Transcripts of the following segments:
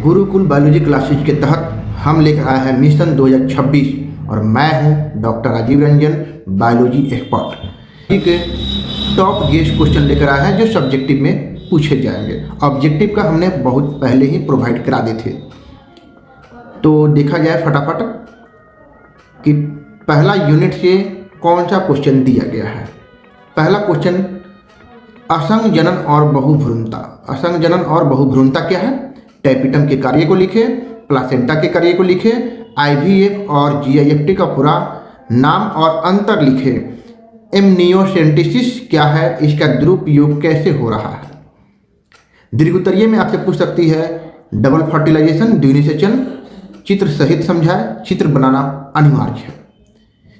Gurukul biology classes के तहत हम लेकर आए हैं मिशन 2026 और मैं हूं doctor Rajeev Ranjan, biology expert. ठीक है, टॉप गेस्ट क्वेश्चन लेकर आए हैं जो सब्जेक्टिव में पूछे जाएंगे। ऑब्जेक्टिव का हमने बहुत पहले ही प्रोवाइड करा दिए थे, तो देखा जाए फटाफट कि पहला यूनिट से कौन सा क्वेश्चन दिया गया है। पहला क्वेश्चन, असंग जनन और बहुभ्रूणता। असंग जनन और बहुभ्रूणता क्या है? टैपिटम के कार्य को लिखे, प्लासेंटा के कार्य को लिखे, आईवीएफ और जीआईएफटी का पूरा नाम और अंतर लिखे। एमनियोसेंटेसिस क्या है, इसका दुरुपयोग कैसे हो रहा है। दीर्घोत्तरीय में आपसे पूछ सकती है डबल फर्टिलाइजेशन, द्विनिषेचन, चित्र सहित समझाए। चित्र बनाना अनिवार्य है।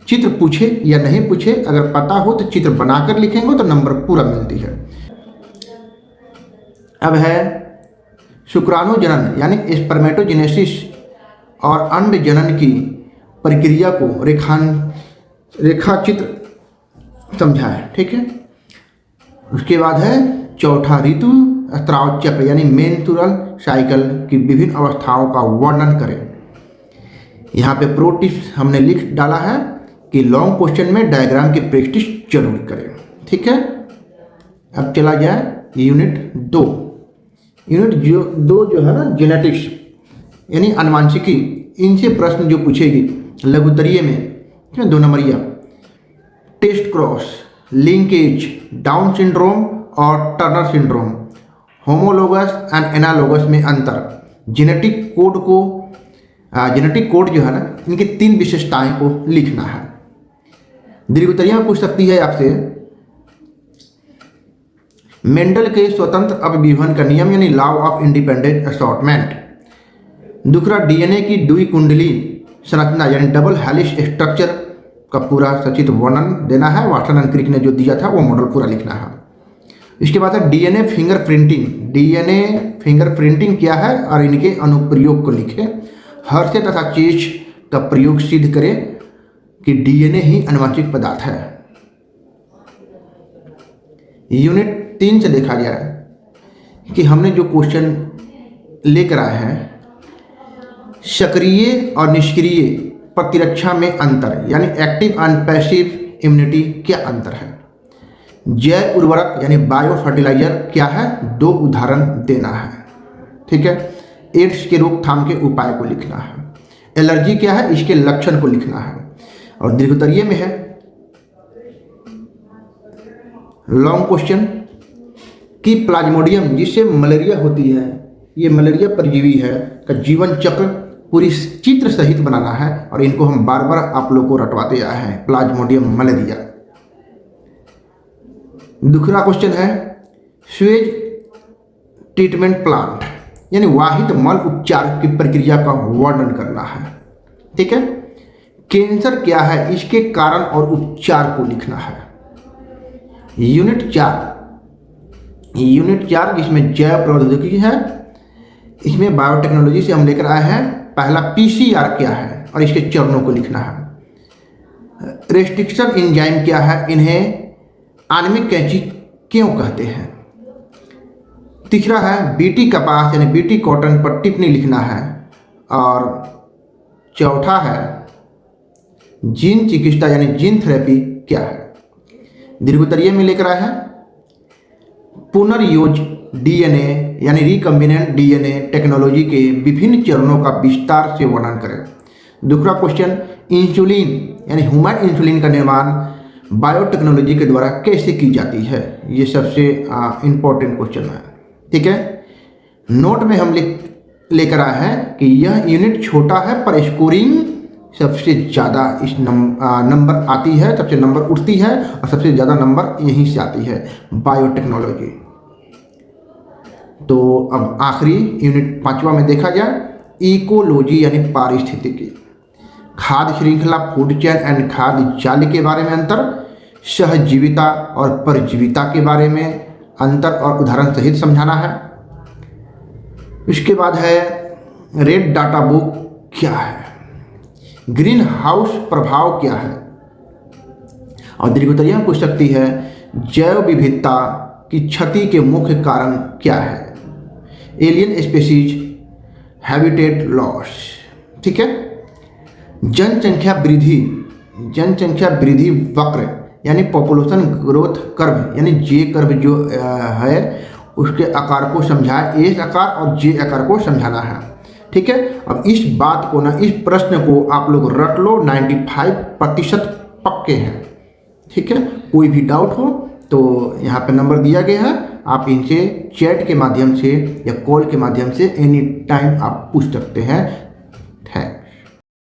चित्र पूछे या नहीं पूछे, अगर पता हो तो चित्र बनाकर लिखेंगे तो नंबर पूरा मिलती है। अब है शुक्राणु जनन यानी स्पर्मेटोजेनेसिस और अंड जनन की प्रक्रिया को रेखा चित्र समझाए। ठीक है, उसके बाद है चौथा ऋतु स्राव चक्र यानी मेंस्ट्रुअल साइकिल की विभिन्न अवस्थाओं का वर्णन करें। यहाँ पे प्रो टिप्स हमने लिख डाला है कि लॉन्ग क्वेश्चन में डायग्राम की प्रैक्टिस जरूर करें। ठीक है, अब चला जाए यूनिट 2। यूनिट 2 जो है ना, जेनेटिक्स यानी अनुवांशिकी, इनसे प्रश्न जो पूछेगी लघुत्तरीय में 2 नंबरिया। Test cross, linkage, down syndrome और Turner syndrome, homologous and analogous में अंतर, जेनेटिक कोड जो है ना, इनकी 3 विशेषताएं को लिखना है। दीर्घोत्तरीय पूछ सकती है आपसे मेंडल के स्वतंत्र अपविभजन का नियम यानी लॉ ऑफ इंडिपेंडेंट असॉर्टमेंट। दूसरा, डीएनए की द्विकुंडली संरचना यानी डबल हेलिक्स स्ट्रक्चर का पूरा सचित्र वर्णन देना है। वाटसन एंड क्रिक ने जो दिया था वो मॉडल पूरा लिखना है। इसके बाद है डीएनए फिंगरप्रिंटिंग। डीएनए फिंगरप्रिंटिंग क्या है और इनके अनुप्रयोग को लिखें। हर्षे तथा चेज का प्रयोग सिद्ध करें कि डीएनए ही आनुवंशिक पदार्थ है। यूनिट 3 से देखा जाए कि हमने जो क्वेश्चन लेकर आए हैं, सक्रिय और निष्क्रिय प्रतिरक्षा में अंतर यानी एक्टिव एंड पैसिव इम्यूनिटी क्या अंतर है। जैव उर्वरक यानी बायो फर्टिलाइजर क्या है, 2 उदाहरण देना है। ठीक है, एड्स के रोकथाम के उपाय को लिखना है। एलर्जी क्या है, इसके लक्षण को लिखना है। और दीर्घोत्तरीय में है लॉन्ग क्वेश्चन कि प्लाज्मोडियम जिससे मलेरिया होती है, ये मलेरिया परजीवी है, का जीवन चक्र पूरी चित्र सहित बनाना है। और इनको हम बार बार आप लोग को रटवाते आए हैं, प्लाज्मोडियम मलेरिया। दूसरा क्वेश्चन है स्वेज ट्रीटमेंट प्लांट यानी वाहित मल उपचार की प्रक्रिया का वर्णन करना है। ठीक है, कैंसर क्या है, इसके कारण और उपचार को लिखना है। यूनिट 4 जिसमें जैव प्रौद्योगिकी है, इसमें बायोटेक्नोलॉजी से हम लेकर आए हैं। पहला पीसीआर क्या है और इसके चरणों को लिखना है। रेस्ट्रिक्शन एंजाइम क्या है, इन्हें आणविक कैंची क्यों कहते हैं। तीसरा है बीटी कपास यानी बीटी कॉटन पर टिप्पणी लिखना है। और चौथा है जीन चिकित्सा यानी जीन थेरेपी क्या है। दीर्घोत्तरीय में लेकर आए हैं पुनर्योज डीएनए यानी रिकम्बिनेंट डीएनए टेक्नोलॉजी के विभिन्न चरणों का विस्तार से वर्णन करें। दूसरा क्वेश्चन, इंसुलिन यानी ह्यूमन इंसुलिन का निर्माण बायोटेक्नोलॉजी के द्वारा कैसे की जाती है, ये सबसे इम्पोर्टेंट क्वेश्चन है। ठीक है, नोट में हम लेकर आए हैं कि यह यूनिट छोटा है पर स्कोरिंग सबसे ज़्यादा इस नंबर आती है, सबसे नंबर उठती है और सबसे ज़्यादा नंबर यहीं से आती है, बायोटेक्नोलॉजी। तो अब आखिरी यूनिट 5वां में देखा जाए इकोलॉजी यानी पारिस्थितिकी। खाद्य श्रृंखला फूड चेन एंड खाद्य जाल के बारे में अंतर, सहजीविता और परजीविता के बारे में अंतर और उदाहरण सहित समझाना है। इसके बाद है रेड डाटा बुक क्या है, ग्रीन हाउस प्रभाव क्या है। और दीर्घोत्तरीय पूछ सकती है जैव विविधता की क्षति के मुख्य कारण क्या है। Alien species habitat loss. ठीक है। जनसंख्या वृद्धि वक्र यानी पॉपुलेशन ग्रोथ कर्व यानी जे कर्व जो है उसके आकार को समझाए, एस आकार और जे आकार को समझाना है। ठीक है। अब इस बात को ना, इस प्रश्न को आप लोग रट लो, 95% पक्के हैं। ठीक है। कोई भी डाउट हो तो यहाँ पे नंबर दिया गया है, आप इनसे चैट के माध्यम से या कॉल के माध्यम से एनी टाइम आप पूछ सकते हैं।